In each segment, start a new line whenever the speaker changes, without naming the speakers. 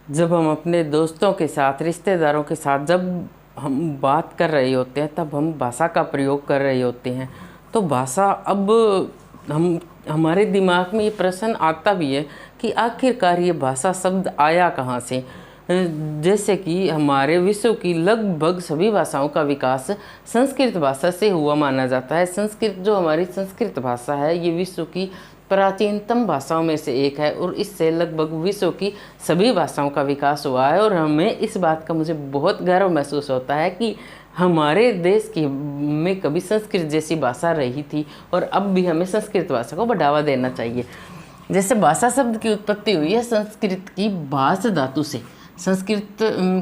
जब हम अपने दोस्तों के साथ, रिश्तेदारों के साथ जब हम बात कर रहे होते हैं, तब हम भाषा का प्रयोग कर रहे होते हैं। तो भाषा, अब हम हमारे दिमाग में ये प्रश्न आता भी है कि आखिरकार ये भाषा शब्द आया कहाँ से। जैसे कि हमारे विश्व की लगभग सभी भाषाओं का विकास संस्कृत भाषा से हुआ माना जाता है। संस्कृत, जो हमारी संस्कृत भाषा है, ये विश्व की प्राचीनतम भाषाओं में से एक है और इससे लगभग विश्व की सभी भाषाओं का विकास हुआ है। और हमें इस बात का मुझे बहुत गर्व महसूस होता है कि हमारे देश की में कभी संस्कृत जैसी भाषा रही थी और अब भी हमें संस्कृत भाषा को बढ़ावा देना चाहिए। जैसे भाषा शब्द की उत्पत्ति हुई है संस्कृत की भाष धातु से। संस्कृत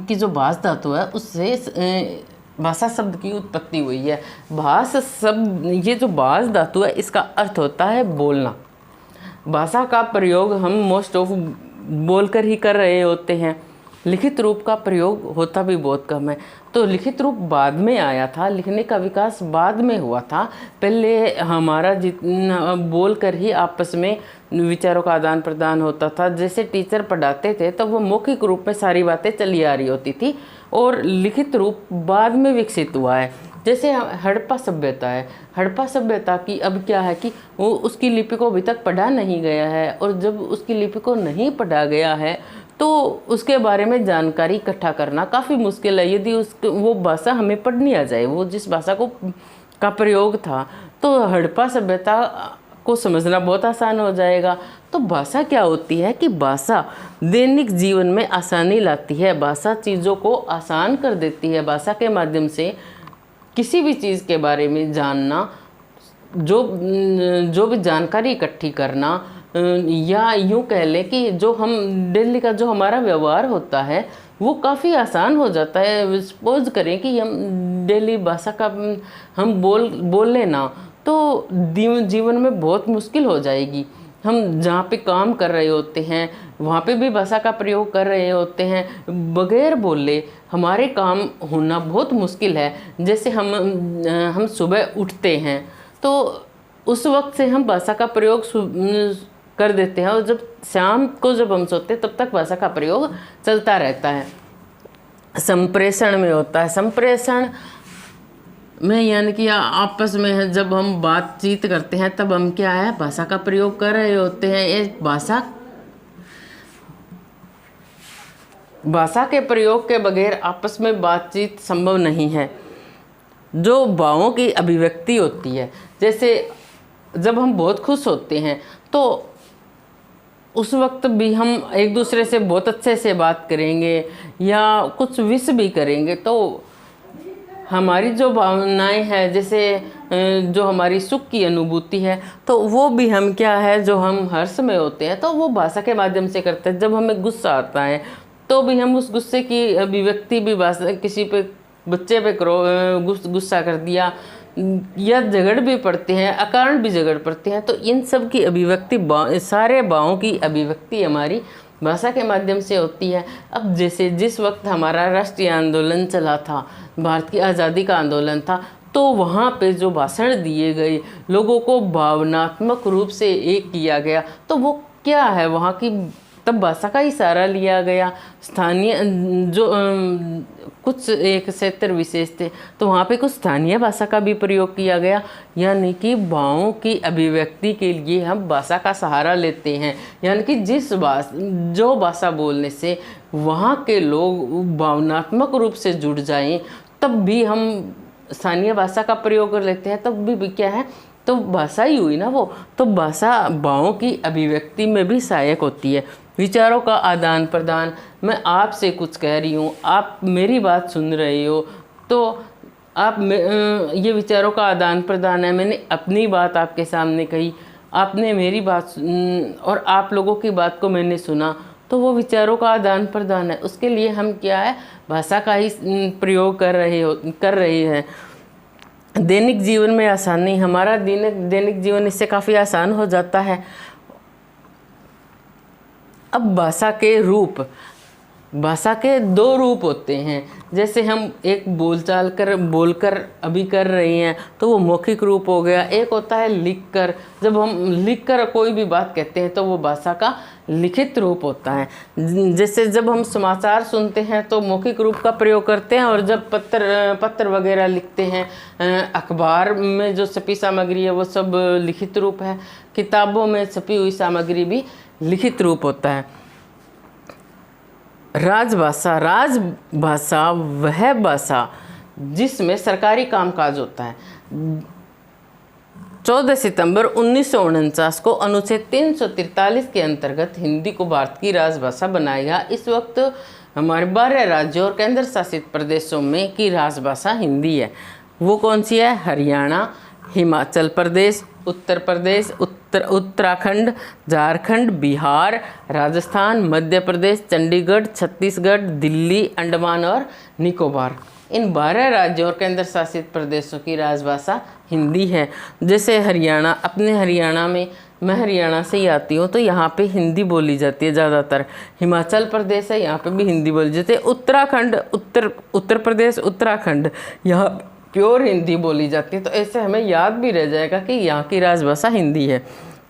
की जो भाष धातु है उससे भाषा शब्द की उत्पत्ति हुई है। भाष शब्द, ये जो भाष धातु है, इसका अर्थ होता है बोलना। भाषा का प्रयोग हम मोस्ट ऑफ बोलकर ही कर रहे होते हैं। लिखित रूप का प्रयोग होता भी बहुत कम है। तो लिखित रूप बाद में आया था, लिखने का विकास बाद में हुआ था। पहले हमारा जितना बोल कर ही आपस में विचारों का आदान प्रदान होता था। जैसे टीचर पढ़ाते थे तब वो मौखिक रूप में सारी बातें चली आ रही होती थी और लिखित रूप बाद में विकसित हुआ है। जैसे हड़प्पा सभ्यता है, हड़प्पा सभ्यता की अब क्या है कि वो उसकी लिपि को अभी तक पढ़ा नहीं गया है और जब उसकी लिपि को नहीं पढ़ा गया है तो उसके बारे में जानकारी इकट्ठा करना काफ़ी मुश्किल है। यदि वो भाषा हमें पढ़नी आ जाए, वो जिस भाषा का प्रयोग था, तो हड़प्पा सभ्यता को समझना बहुत आसान हो जाएगा। तो भाषा क्या होती है कि भाषा दैनिक जीवन में आसानी लाती है। भाषा चीज़ों को आसान कर देती है। भाषा के माध्यम से किसी भी चीज़ के बारे में जानना, जो भी जानकारी इकट्ठी करना, या यूँ कह लें कि जो हम डेली का जो हमारा व्यवहार होता है वो काफ़ी आसान हो जाता है। सपोज करें कि हम डेली भाषा का हम बोल लेना तो जीवन में बहुत मुश्किल हो जाएगी। हम जहाँ पे काम कर रहे होते हैं वहाँ पे भी भाषा का प्रयोग कर रहे होते हैं, बगैर बोले हमारे काम होना बहुत मुश्किल है। जैसे हम सुबह उठते हैं तो उस वक्त से हम भाषा का प्रयोग कर देते हैं और जब शाम को जब हम सोते हैं तब तक भाषा का प्रयोग चलता रहता है। संप्रेषण में होता है, संप्रेषण में यानी कि आपस में जब हम बातचीत करते हैं तब हम क्या है, भाषा का प्रयोग कर रहे होते हैं। ये भाषा के प्रयोग के बगैर आपस में बातचीत संभव नहीं है। जो भावों की अभिव्यक्ति होती है, जैसे जब हम बहुत खुश होते हैं तो उस वक्त भी हम एक दूसरे से बहुत अच्छे से बात करेंगे या कुछ विश भी करेंगे, तो हमारी जो भावनाएं हैं, जैसे जो हमारी सुख की अनुभूति है, तो वो भी हम क्या है, जो हम हर्ष में होते हैं तो वो भाषा के माध्यम से करते हैं। जब हमें गुस्सा आता है तो भी हम उस गुस्से की अभिव्यक्ति भी भाषा, किसी पे बच्चे पे गुस्सा कर दिया या झगड़ भी पड़ते हैं, अकारण भी झगड़ पड़ते हैं, तो इन सब की अभिव्यक्ति, सारे भावों की अभिव्यक्ति हमारी भाषा के माध्यम से होती है। अब जैसे जिस वक्त हमारा राष्ट्रीय आंदोलन चला था, भारत की आज़ादी का आंदोलन था, तो वहाँ पे जो भाषण दिए गए, लोगों को भावनात्मक रूप से एक किया गया, तो वो क्या है, वहाँ की तब भाषा का ही सहारा लिया गया। स्थानीय जो कुछ एक क्षेत्र विशेष थे तो वहाँ पे कुछ स्थानीय भाषा का भी प्रयोग किया गया, यानी कि भावों की अभिव्यक्ति के लिए हम भाषा का सहारा लेते हैं। यानी कि जो भाषा बोलने से वहाँ के लोग भावनात्मक रूप से जुड़ जाएं, तब भी हम स्थानीय भाषा का प्रयोग कर लेते हैं। तब भी क्या है, तो भाषा ही हुई ना वो। तो भाषा भावों की अभिव्यक्ति में भी सहायक होती है। विचारों का आदान प्रदान, मैं आपसे कुछ कह रही हूँ, आप मेरी बात सुन रहे हो, तो ये विचारों का आदान प्रदान है। मैंने अपनी बात आपके सामने कही, आपने मेरी बात और आप लोगों की बात को मैंने सुना, तो वो विचारों का आदान प्रदान है। उसके लिए हम क्या है, भाषा का ही प्रयोग कर रहे हैं। दैनिक जीवन में आसानी, हमारा दैनिक जीवन इससे काफ़ी आसान हो जाता है। अब भाषा के रूप, भाषा के दो रूप होते हैं। जैसे हम एक बोलकर अभी कर रहे हैं तो वो मौखिक रूप हो गया। एक होता है लिखकर, जब हम लिखकर कोई भी बात कहते हैं तो वो भाषा का लिखित रूप होता है। जैसे जब हम समाचार सुनते हैं तो मौखिक रूप का प्रयोग करते हैं, और जब पत्र वगैरह लिखते हैं, अखबार में जो छपी सामग्री है वो सब लिखित रूप है। किताबों में छपी हुई सामग्री भी लिखित रूप होता है। राजभाषा वह भाषा जिसमें सरकारी कामकाज होता है। 14 सितंबर 1949 को अनुच्छेद 343 के अंतर्गत हिंदी को भारत की राजभाषा बनाया गया। इस वक्त हमारे 12 राज्यों और केंद्र शासित प्रदेशों में की राजभाषा हिंदी है। वो कौन सी है? हरियाणा, हिमाचल प्रदेश, उत्तर प्रदेश, उत्तराखंड, झारखंड, बिहार, राजस्थान, मध्य प्रदेश, चंडीगढ़, छत्तीसगढ़, दिल्ली, अंडमान और निकोबार। इन 12 राज्यों और केंद्र शासित प्रदेशों की राजभाषा हिंदी है। जैसे हरियाणा, अपने हरियाणा में, मैं हरियाणा से ही आती हूँ, तो यहाँ पे हिंदी बोली जाती है ज़्यादातर। हिमाचल प्रदेश है, यहाँ पे भी हिंदी बोली जाती है। उत्तराखंड, उत्तर प्रदेश, उत्तराखंड, यहाँ प्योर हिंदी बोली जाती है। तो ऐसे हमें याद भी रह जाएगा कि यहाँ की राजभाषा हिंदी है।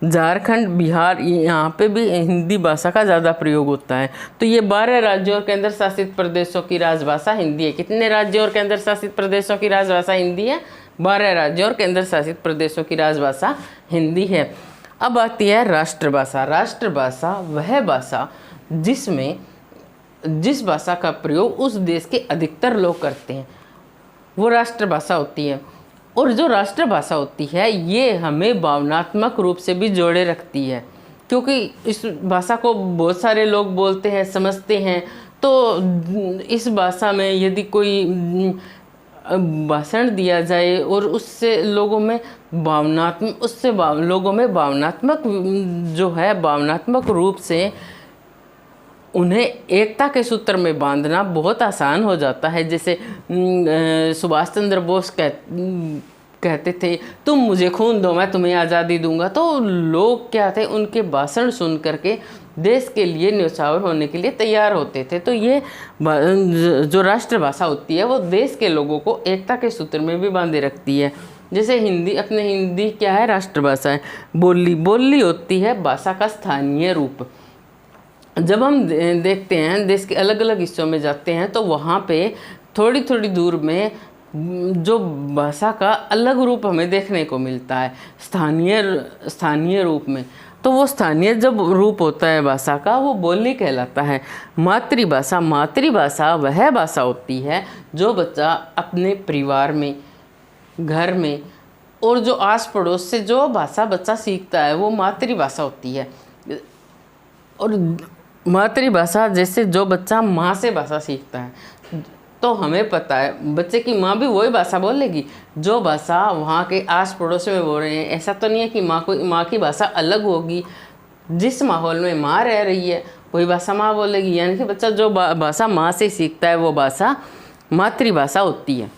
झारखंड, बिहार, यहाँ पे भी हिंदी भाषा का ज़्यादा प्रयोग होता है। तो ये 12 राज्यों और केंद्र शासित प्रदेशों की राजभाषा हिंदी है। कितने राज्यों और केंद्र शासित प्रदेशों की राजभाषा हिंदी है? 12 राज्यों और केंद्र शासित प्रदेशों की राजभाषा हिंदी है। अब आती है राष्ट्रभाषा। राष्ट्रभाषा वह भाषा जिस भाषा का प्रयोग उस देश के अधिकतर लोग करते हैं, वो राष्ट्रभाषा होती है। और जो राष्ट्रभाषा होती है ये हमें भावनात्मक रूप से भी जोड़े रखती है, क्योंकि इस भाषा को बहुत सारे लोग बोलते हैं, समझते हैं। तो इस भाषा में यदि कोई भाषण दिया जाए और उससे लोगों में भावनात्मक जो है, भावनात्मक रूप से उन्हें एकता के सूत्र में बांधना बहुत आसान हो जाता है। जैसे सुभाष चंद्र बोस कहते थे, तुम मुझे खून दो मैं तुम्हें आज़ादी दूंगा। तो लोग क्या थे, उनके भाषण सुन करके देश के लिए न्यौछावर होने के लिए तैयार होते थे। तो ये जो राष्ट्रभाषा होती है वो देश के लोगों को एकता के सूत्र में भी बांधे रखती है। जैसे हिंदी क्या है? राष्ट्रभाषा है। बोली होती है भाषा का स्थानीय रूप। जब हम देखते हैं देश के अलग अलग हिस्सों में जाते हैं तो वहाँ पे थोड़ी थोड़ी दूर में जो भाषा का अलग रूप हमें देखने को मिलता है स्थानीय रूप में। तो वो स्थानीय जब रूप होता है भाषा का, वो बोली कहलाता है। मातृभाषा वह भाषा होती है जो बच्चा अपने परिवार में, घर में और जो आस पड़ोस से जो भाषा बच्चा सीखता है वो मातृभाषा होती है। और मातृभाषा जैसे जो बच्चा माँ से भाषा सीखता है, तो हमें पता है बच्चे की माँ भी वही भाषा बोलेगी जो भाषा वहाँ के आस पड़ोस में बोल रहे हैं। ऐसा तो नहीं है कि माँ की भाषा अलग होगी। जिस माहौल में माँ रह रही है वही भाषा माँ बोलेगी। यानी कि बच्चा जो भाषा माँ से सीखता है वो भाषा मातृभाषा होती है।